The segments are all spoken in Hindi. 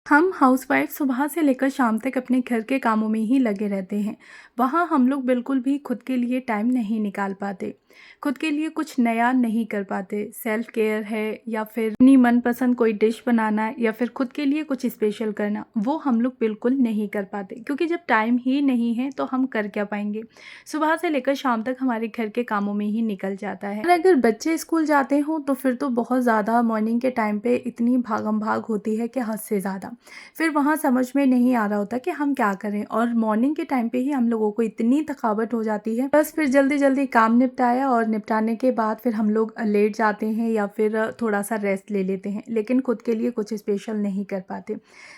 हम हाउसवाइफ सुबह से लेकर शाम तक अपने घर के कामों में ही लगे रहते हैं। वहाँ हम लोग बिल्कुल भी खुद के लिए टाइम नहीं निकाल पाते। खुद के लिए कुछ नया नहीं कर पाते। सेल्फ केयर है या फिर अपनी मनपसंद कोई डिश बनाना या फिर खुद के लिए कुछ स्पेशल करना, वो हम लोग बिल्कुल नहीं कर पाते क्योंकि जब टाइम ही नहीं है तो हम कर क्या पाएंगे। सुबह से लेकर शाम तक हमारे घर के कामों में ही निकल जाता है। और अगर बच्चे स्कूल जाते हों तो फिर तो बहुत ज़्यादा मॉर्निंग के टाइम पे इतनी भागम भाग होती है कि हद से ज़्यादा। फिर वहाँ समझ में नहीं आ रहा होता कि हम क्या करें, और मॉर्निंग के टाइम पे ही हम लोगों को इतनी थकावट हो जाती है, बस फिर जल्दी जल्दी काम निपटाया और निपटाने के बाद फिर हम लोग लेट जाते हैं या फिर थोड़ा सा रेस्ट ले लेते हैं, लेकिन खुद के लिए कुछ स्पेशल नहीं कर पाते।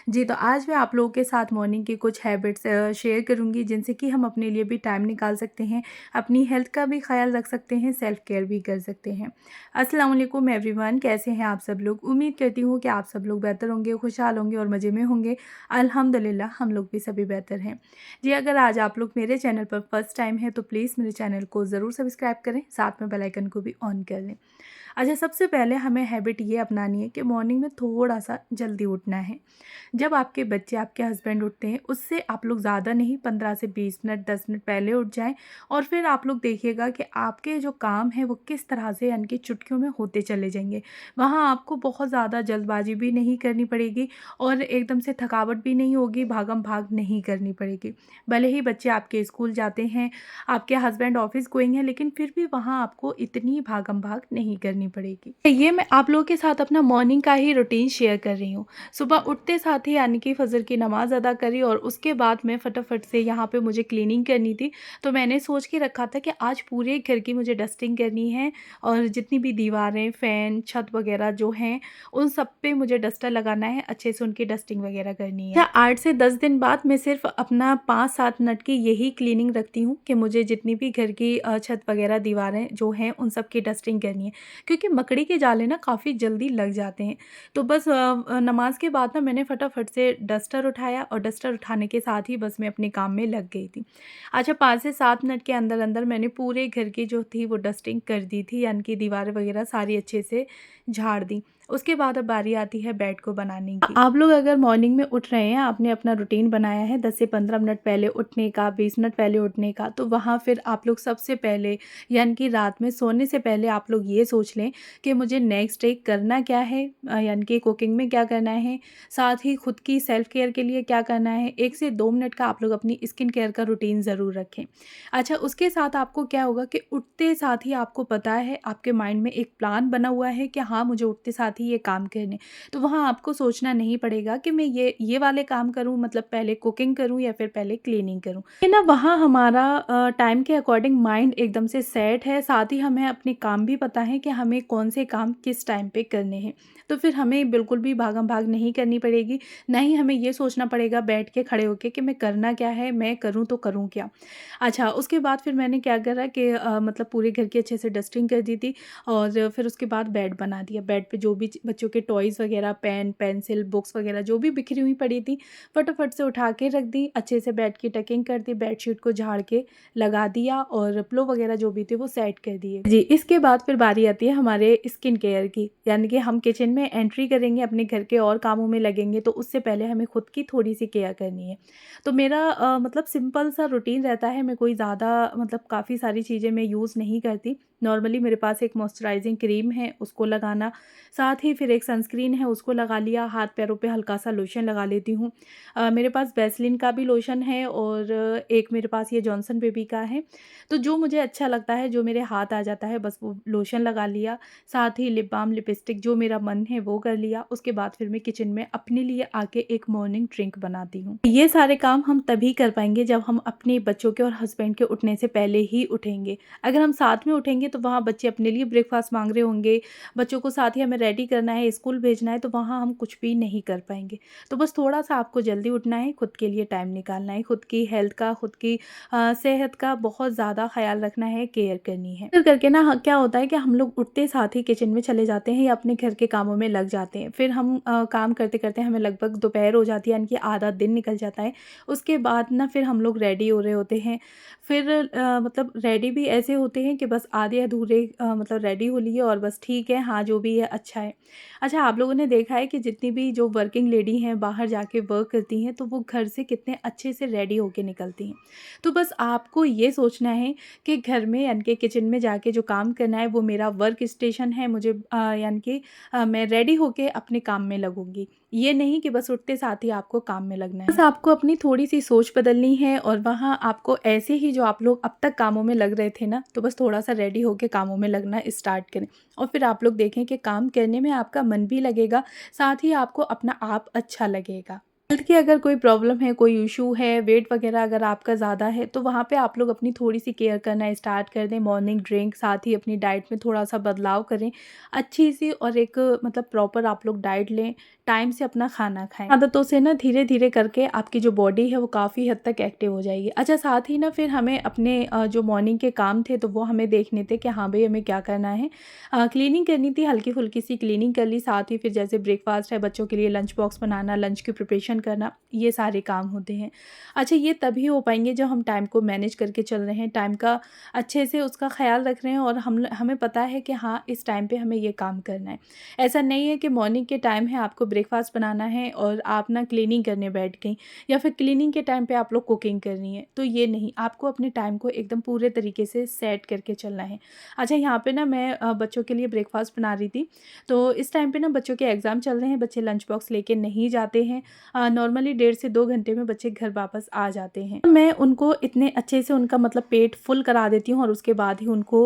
जी, तो आज मैं आप लोगों के साथ मॉर्निंग की कुछ हैबिट्स शेयर करूँगी जिनसे कि हम अपने लिए भी टाइम निकाल सकते हैं, अपनी हेल्थ का भी ख्याल रख सकते हैं, सेल्फ केयर भी कर सकते हैं। अस्सलाम वालेकुम एवरीवन, कैसे हैं आप सब लोग? उम्मीद करती हूँ कि आप सब लोग बेहतर होंगे, खुशहाल होंगे और मज़े में होंगे। अल्हम्दुलिल्लाह हम लोग भी सभी बेहतर हैं। जी, अगर आज आप लोग मेरे चैनल पर फर्स्ट टाइम हैं तो प्लीज़ मेरे चैनल को ज़रूर सब्सक्राइब करें, साथ में बेल आइकन को भी ऑन कर लें। अच्छा, सबसे पहले हमें हैबिट ये अपनानी है कि मॉर्निंग में थोड़ा-सा जल्दी उठना है। जब आपके बच्चे, आपके हस्बैंड उठते हैं, उससे आप लोग ज़्यादा नहीं, 15 से 20 मिनट, 10 मिनट पहले उठ जाएँ और फिर आप लोग देखिएगा कि आपके जो काम हैं वो किस तरह से यानी कि चुटकियों में होते चले जाएँगे। वहाँ आपको बहुत ज़्यादा जल्दबाज़ी भी नहीं करनी पड़ेगी और एकदम से थकावट भी नहीं होगी, भागम-भाग नहीं करनी पड़ेगी। भले ही बच्चे आपके स्कूल जाते हैं, आपके हस्बैंड ऑफ़िस गोइंग हैं, लेकिन फिर भी वहाँ आपको इतनी भागम-भाग नहीं करनी पड़ेगी। ये मैं आप लोगों के साथ अपना मॉर्निंग का ही रूटीन शेयर कर रही हूँ। सुबह उठते साथ ही यानी कि फ़जर की नमाज़ अदा करी और उसके बाद मैं फटाफट से यहाँ पे मुझे क्लीनिंग करनी थी। तो मैंने सोच के रखा था कि आज पूरे घर की मुझे डस्टिंग करनी है और जितनी भी दीवारें, फ़ैन, छत वग़ैरह जो हैं, उन सब पे मुझे डस्टर लगाना है, अच्छे से उनकी डस्टिंग वग़ैरह करनी है। 8 से 10 दिन बाद मैं सिर्फ़ अपना 5-7 मिनट की यही क्लीनिंग रखती हूँ कि मुझे जितनी भी घर की छत वग़ैरह, दीवारें जो हैं, उन सब की डस्टिंग करनी है। क्योंकि मकड़ी के जाले ना काफ़ी जल्दी लग जाते हैं। तो बस नमाज़ के बाद ना मैंने फटाफट से डस्टर उठाया और डस्टर उठाने के साथ ही बस मैं अपने काम में लग गई थी। अच्छा, 5 से 7 मिनट के अंदर-अंदर मैंने पूरे घर की जो थी वो डस्टिंग कर दी थी, यानी कि दीवारें वगैरह सारी अच्छे से झाड़ दी। उसके बाद अब बारी आती है बेड को बनाने की। आप लोग अगर मॉर्निंग में उठ रहे हैं, आपने अपना रूटीन बनाया है 10 से 15 मिनट पहले उठने का, 20 मिनट पहले उठने का, तो वहाँ फिर आप लोग सबसे पहले यानी कि रात में सोने से पहले आप लोग ये सोच लें कि मुझे नेक्स्ट डे करना क्या है, यानी कि कुकिंग में क्या करना है, साथ ही खुद की सेल्फ केयर के लिए क्या करना है। 1 से 2 मिनट का आप लोग अपनी स्किन केयर का रूटीन ज़रूर रखें। अच्छा, उसके साथ आपको क्या होगा कि उठते साथ ही आपको पता है, आपके माइंड में एक प्लान बना हुआ है कि हाँ, मुझे उठते साथ ही ये काम करने। तो वहाँ आपको सोचना नहीं पड़ेगा कि मैं ये वाले काम करूँ, मतलब पहले कुकिंग करूँ या फिर पहले क्लीनिंग करूँ। ये ना वहाँ हमारा टाइम के अकॉर्डिंग माइंड एकदम से सेट है, साथ ही हमें अपने काम भी पता है कि हमें कौन से काम किस टाइम पे करने हैं। तो फिर हमें बिल्कुल भी भागम-भाग नहीं करनी पड़ेगी, ना ही हमें ये सोचना पड़ेगा बैठ के खड़े होके कि मैं करना क्या है, मैं करूँ तो करूँ क्या? अच्छा, उसके बाद फिर मैंने क्या करा कि मतलब पूरे घर की अच्छे से डस्टिंग कर दी थी और फिर उसके बाद बेड बना दिया। बेड पे जो भी बच्चों के टॉयज़ वगैरह, पेन, पेंसिल, बुक्स वगैरह जो भी बिखरी हुई पड़ी थी, फटाफट से उठा के रख दी। अच्छे से बेड की टकिंग कर दी, बेडशीट को झाड़ के लगा दिया और पिलो वगैरह जो भी थे वो सेट कर दिए। जी, इसके बाद फिर बारी आती है हमारे स्किन केयर की, यानी कि हम किचन में एंट्री करेंगे, अपने घर के और कामों में लगेंगे, तो उससे पहले हमें खुद की थोड़ी-सी केयर करनी है। तो मेरा मतलब सिंपल सा रूटीन रहता है, मैं कोई ज़्यादा मतलब काफ़ी सारी चीज़ें मैं यूज़ नहीं करती। नॉर्मली मेरे पास एक मॉइस्चराइजिंग क्रीम है, उसको लगाना, साथ ही फिर एक सनस्क्रीन है, उसको लगा लिया, हाथ-पैरों पे हल्का-सा लोशन लगा लेती हूँ। मेरे पास वैसलीन का भी लोशन है और एक मेरे पास ये जॉनसन बेबी का है। तो जो मुझे अच्छा लगता है, जो मेरे हाथ आ जाता है, बस वो लोशन लगा लिया, साथ ही लिप बाम, लिपस्टिक जो मेरा मन है वो कर लिया। उसके बाद फिर मैं किचन में अपने लिए आके एक मॉर्निंग ड्रिंक बनाती हूँ। ये सारे काम हम तभी कर पाएँगे जब हम अपने बच्चों के और हस्बैंड के उठने से पहले ही उठेंगे। अगर हम साथ में उठेंगे तो वहाँ बच्चे अपने लिए ब्रेकफ़ास्ट माँग रहे होंगे, बच्चों को साथ ही हमें रेडी करना है, स्कूल भेजना है, तो वहाँ हम कुछ भी नहीं कर पाएँगे। तो बस थोड़ा-सा आपको जल्दी उठना है, खुद के लिए टाइम निकालना है, खुद की हेल्थ का, खुद की सेहत का बहुत ज़्यादा ख़्याल रखना है, केयर करनी है। फिर करके ना क्या होता है कि हम लोग उठते साथ ही किचन में चले जाते हैं या अपने घर के कामों में लग जाते हैं। फिर हम काम करते-करते हमें लगभग दोपहर हो जाती है, यानी कि आधा दिन निकल जाता है। उसके बाद ना फिर हम लोग रेडी हो रहे होते हैं। फिर मतलब रेडी भी ऐसे होते हैं कि बस आधी आधे अधूरे मतलब रेडी हो लिए और बस ठीक है, हाँ, जो भी है अच्छा है। अच्छा, आप लोगों ने देखा है कि जितनी भी जो वर्किंग लेडी हैं बाहर जाके वर्क करती हैं, तो वो घर से कितने अच्छे से रेडी होके निकलती हैं। तो बस आपको ये सोचना है कि घर में यानी कि किचन में जाके जो काम करना है वो मेरा वर्क स्टेशन है, मुझे यानी कि मैं रेडी होके अपने काम में लगूँगी। ये नहीं कि बस उठते साथ ही आपको काम में लगना है। बस आपको अपनी थोड़ी-सी सोच बदलनी है और वहाँ आपको ऐसे ही जो आप लोग अब तक कामों में लग रहे थे ना, तो बस थोड़ा-सा रेडी होके कामों में लगना स्टार्ट करें। और फिर आप लोग देखें कि काम करने में आपका मन भी लगेगा, साथ ही आपको अपना आप अच्छा लगेगा। हेल्थ की अगर कोई प्रॉब्लम है, कोई इश्यू है, वेट वगैरह अगर आपका ज़्यादा है, तो वहाँ पे आप लोग अपनी थोड़ी-सी केयर करना स्टार्ट कर दें। मॉर्निंग ड्रिंक, साथ ही अपनी डाइट में थोड़ा-सा बदलाव करें। अच्छी-सी और एक मतलब प्रॉपर आप लोग डाइट लें, टाइम से अपना खाना खाएँ। आदतों से ना धीरे-धीरे करके आपकी जो बॉडी है वो काफ़ी हद तक एक्टिव हो जाएगी। अच्छा, साथ ही ना फिर हमें अपने जो मॉर्निंग के काम थे तो वो हमें देखने थे कि हाँ भई, हमें क्या करना है। क्लीनिंग करनी थी, हल्की-फुल्की सी क्लीनिंग कर ली, साथ ही फिर जैसे ब्रेकफ़ास्ट है, बच्चों के लिए लंच बॉक्स बनाना, लंच की प्रिपरेशन करना, ये सारे काम होते हैं। अच्छा, ये तभी हो पाएँगे जब हम टाइम को मैनेज करके चल रहे हैं, टाइम का अच्छे से उसका ख़्याल रख रहे हैं और हमें पता है कि हाँ, इस टाइम पे हमें ये काम करना है। ऐसा नहीं है कि मॉर्निंग के टाइम है, आपको ब्रेकफ़ास्ट बनाना है और आप ना क्लीनिंग करने बैठ गईं, या फिर क्लीनिंग के टाइम पे आप लोग कुकिंग कर रही हैं, तो ये नहीं, आपको अपने टाइम को एकदम पूरे तरीके से सेट करके चलना है। अच्छा, यहाँ पे ना मैं बच्चों के लिए ब्रेकफ़ास्ट बना रही थी, तो इस टाइम पे ना बच्चों के एग्ज़ाम चल रहे हैं, बच्चे लंच बॉक्स लेके नहीं जाते हैं। नॉर्मली 1.5 से 2 घंटे में बच्चे घर वापस आ जाते हैं। मैं उनको इतने अच्छे से उनका मतलब पेट फुल करा देती हूँ और उसके बाद ही उनको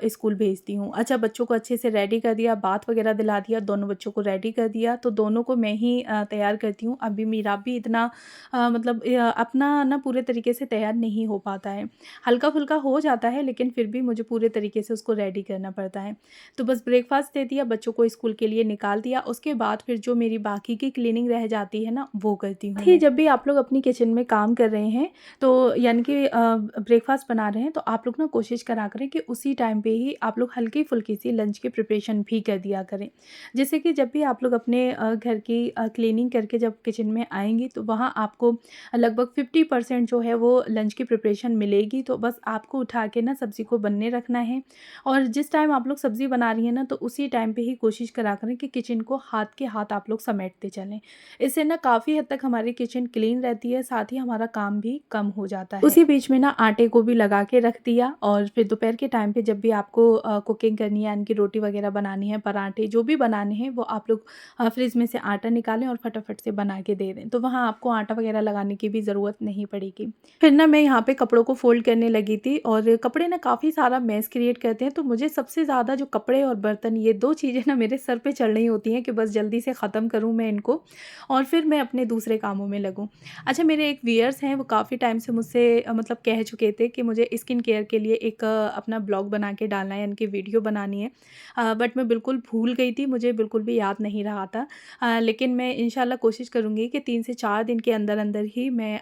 स्कूल भेजती हूँ। अच्छा, बच्चों को अच्छे से रेडी कर दिया, बाथ वगैरह दिला दिया, दोनों बच्चों को रेडी कर दिया, तो दोनों को मैं ही तैयार करती हूँ। अभी मेरा भी इतना मतलब अपना ना पूरे तरीके से तैयार नहीं हो पाता है। हल्का-फुल्का हो जाता है, लेकिन फिर भी मुझे पूरे तरीके से उसको रेडी करना पड़ता है। तो बस ब्रेकफ़ास्ट दे दिया, बच्चों को स्कूल के लिए निकाल दिया, उसके बाद फिर जो मेरी बाकी की क्लीनिंग रह जाती है ना, वो करती हूँ मैं। जब भी आप लोग अपनी किचन में काम कर रहे हैं, तो यानी कि ब्रेकफ़ास्ट बना रहे हैं, तो आप लोग ना कोशिश करा करें कि उसी टाइम पे ही आप लोग हल्की-फुल्की सी लंच की प्रिपरेशन भी कर दिया करें। जिससे कि जब भी आप लोग अपने घर की क्लीनिंग करके जब किचन में आएँगी, तो वहाँ आपको लगभग 50% जो है वो लंच की प्रिपरेशन मिलेगी। तो बस आपको उठा के ना सब्ज़ी को बनने रखना है और जिस टाइम आप लोग सब्ज़ी बना रही हैं ना, तो उसी टाइम पे ही कोशिश करा करें कि किचन को हाथ के हाथ आप लोग समेटते चलें। इससे ना काफ़ी हद तक हमारी किचन क्लीन रहती है, साथ ही हमारा काम भी कम हो जाता है। उसी बीच में ना आटे को भी लगा के रख दिया और फिर दोपहर के टाइम पे जब भी आपको कुकिंग करनी है, यानी कि रोटी वगैरह बनानी है, पराठे जो भी बनाने हैं, वो आप लोग फ्रिज में से आटा निकालें और फटाफट से बना के दे दें। तो वहाँ आपको आटा वगैरह लगाने की भी ज़रूरत नहीं पड़ेगी। फिर ना मैं यहाँ पे कपड़ों को फ़ोल्ड करने लगी थी और कपड़े ना काफ़ी सारा मेस क्रिएट करते हैं, तो मुझे सबसे ज़्यादा जो कपड़े और बर्तन, ये 2 चीज़ें ना मेरे सर पे चढ़ रही होती हैं कि बस जल्दी से ख़त्म करूँ मैं इनको और फिर मैं अपने दूसरे कामों में लगूँ। अच्छा, मेरे एक व्यूअर्स हैं, वो काफ़ी टाइम से मुझसे मतलब कह चुके थे कि मुझे स्किन केयर के लिए एक अपना ब्लॉग बना के डालना है, यानी कि वीडियो बनानी है। बट मैं बिल्कुल भूल गई थी, मुझे बिल्कुल भी याद नहीं रहा था। लेकिन मैं इंशाल्लाह कोशिश करूँगी कि 3 से 4 दिन के अंदर-अंदर ही मैं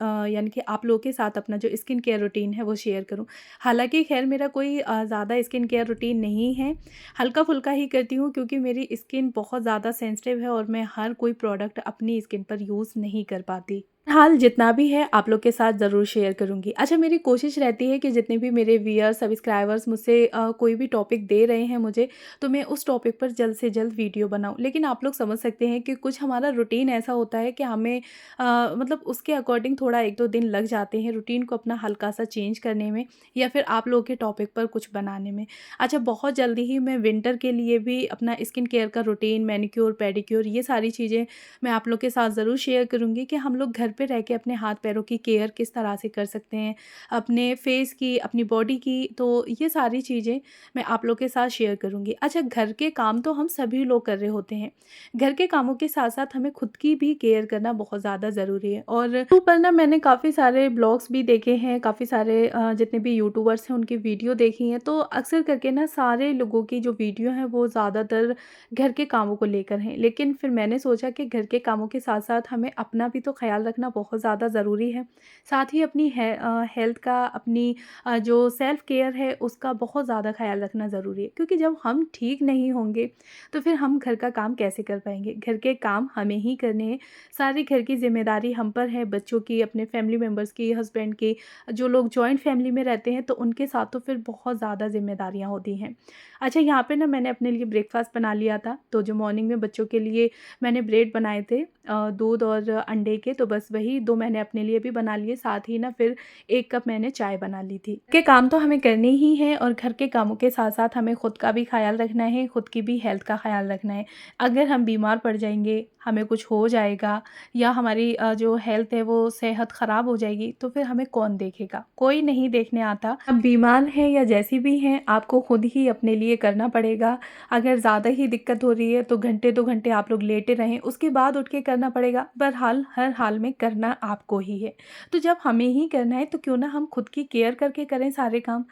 यानी कि आप लोगों के साथ अपना जो स्किन केयर रूटीन है वो शेयर करूँ। हालाँकि ख़ैर मेरा कोई ज़्यादा स्किन केयर रूटीन नहीं है, हल्का-फुल्का ही करती हूँ क्योंकि मेरी स्किन बहुत ज़्यादा सेंसिटिव है और मैं हर कोई प्रोडक्ट अपनी स्किन पर यूज़ नहीं कर पाती। हाल जितना भी है आप लोग के साथ ज़रूर शेयर करूँगी। अच्छा, मेरी कोशिश रहती है कि जितने भी मेरे व्यूअर्स, सब्सक्राइबर्स मुझसे कोई भी टॉपिक दे रहे हैं मुझे, तो मैं उस टॉपिक पर जल्द से जल्द वीडियो बनाऊँ। लेकिन आप लोग समझ सकते हैं कि कुछ हमारा रूटीन ऐसा होता है कि हमें मतलब उसके अकॉर्डिंग थोड़ा 1-2 दिन लग जाते हैं रूटीन को अपना हल्का-सा चेंज करने में या फिर आप लोगों के टॉपिक पर कुछ बनाने में। अच्छा, बहुत जल्दी ही मैं विंटर के लिए भी अपना स्किन केयर का रूटीन, मैनीक्योर, पेडीक्योर, ये सारी चीज़ें मैं आप लोग के साथ ज़रूर शेयर करूँगी कि हम लोग घर पे रह के अपने हाथ पैरों की केयर किस तरह से कर सकते हैं, अपने फेस की, अपनी बॉडी की, तो ये सारी चीज़ें मैं आप लोग के साथ शेयर करूँगी। अच्छा, घर के काम तो हम सभी लोग कर रहे होते हैं, घर के कामों के साथ-साथ हमें खुद की भी केयर करना बहुत ज़्यादा ज़रूरी है। और यूट्यूब पर ना मैंने काफ़ी सारे ब्लॉग्स भी देखे हैं, काफ़ी सारे जितने भी यूट्यूबर्स हैं उनकी वीडियो देखी हैं, तो अक्सर करके ना सारे लोगों की जो वीडियो हैं वो ज़्यादातर घर के कामों को लेकर हैं। लेकिन फिर मैंने सोचा कि घर के कामों के साथ-साथ हमें अपना भी तो ख़्याल रखना रखना बहुत ज़्यादा ज़रूरी है। साथ ही अपनी हेल्थ का, अपनी जो सेल्फ़ केयर है उसका बहुत ज़्यादा ख़्याल रखना ज़रूरी है, क्योंकि जब हम ठीक नहीं होंगे तो फिर हम घर का काम कैसे कर पाएँगे? घर के काम हमें ही करने हैं, सारी घर की ज़िम्मेदारी हम पर है, बच्चों की, अपने फैमिली मेंबर्स की, हस्बैंड की। जो लोग जॉइंट फैमिली में रहते हैं तो उनके साथ तो फिर बहुत ज़्यादा ज़िम्मेदारियाँ होती हैं। अच्छा, यहाँ पे ना मैंने अपने लिए ब्रेकफ़ास्ट बना लिया था, तो जो मॉर्निंग में बच्चों के लिए मैंने ब्रेड बनाए थे दूध और अंडे के, तो बस वही 2 मैंने अपने लिए भी बना लिए, साथ ही ना फिर 1 कप मैंने चाय बना ली थी। के काम तो हमें करने ही हैं और घर के कामों के साथ-साथ हमें खुद का भी ख़्याल रखना है, खुद की भी हेल्थ का ख़्याल रखना है। अगर हम बीमार पड़ जाएँगे, हमें कुछ हो जाएगा या हमारी जो हेल्थ है वो सेहत ख़राब हो जाएगी, तो फिर हमें कौन देखेगा? कोई नहीं देखने आता। आप बीमार हैं या जैसी भी हैं, आपको खुद ही अपने लिए करना पड़ेगा। अगर ज़्यादा ही दिक्कत हो रही है तो घंटे 2 घंटे आप लोग लेटे रहें, उसके बाद उठ के करना पड़ेगा। बहरहाल हर हाल में करना आपको ही है। तो जब हमें ही करना है तो क्यों ना हम खुद की केयर करके करें सारे काम।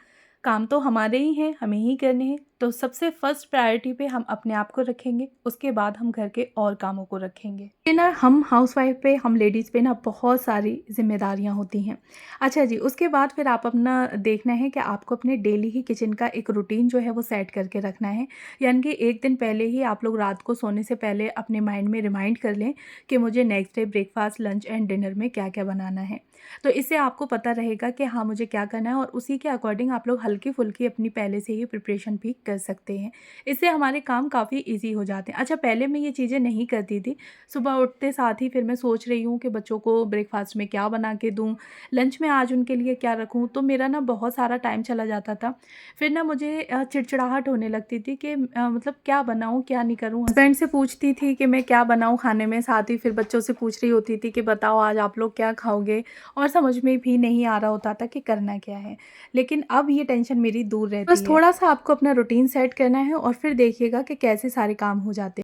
काम तो हमारे ही हैं, हमें ही करने हैं। तो सबसे फर्स्ट प्रायोरिटी पे हम अपने आप को रखेंगे, उसके बाद हम घर के और कामों को रखेंगे। ये ना हम हाउसवाइफ़ पे, हम लेडीज़ पे ना बहुत सारी ज़िम्मेदारियाँ होती हैं। अच्छा जी, उसके बाद फिर आप अपना देखना है कि आपको अपने डेली ही किचन का एक रूटीन जो है वो सेट करके रखना है। यानी कि 1 दिन पहले ही आप लोग रात को सोने से पहले अपने माइंड में रिमाइंड कर लें कि मुझे next day breakfast, lunch and dinner में क्या-क्या बनाना है। तो इससे आपको पता रहेगा कि हाँ, मुझे क्या करना है और उसी के अकॉर्डिंग आप लोग हल्की-फुल्की अपनी पहले से ही प्रिपरेशन भी कर सकते हैं। इससे हमारे काम काफ़ी ईज़ी हो जाते हैं। अच्छा, पहले मैं ये चीज़ें नहीं करती थी। सुबह उठते साथ ही फिर मैं सोच रही हूँ कि बच्चों को ब्रेकफ़ास्ट में क्या बना के दूँ, लंच में आज उनके लिए क्या रखूँ, तो मेरा ना बहुत सारा टाइम चला जाता था। फिर ना मुझे चिड़चिड़ाहट होने लगती थी कि मतलब क्या बनाऊँ, क्या नहीं करूँ? हस्बैंड से पूछती थी कि मैं क्या बनाऊँ खाने में, साथ ही फिर बच्चों से पूछ रही होती थी कि बताओ आज आप लोग क्या खाओगे? और समझ में भी नहीं आ रहा होता था कि करना क्या है। लेकिन अब ये टेंशन मेरी दूर रहती है। बस थोड़ा-सा आपको अपना रूटीन सेट करना है और फिर देखिएगा कि कैसे सारे काम हो जाते हैं।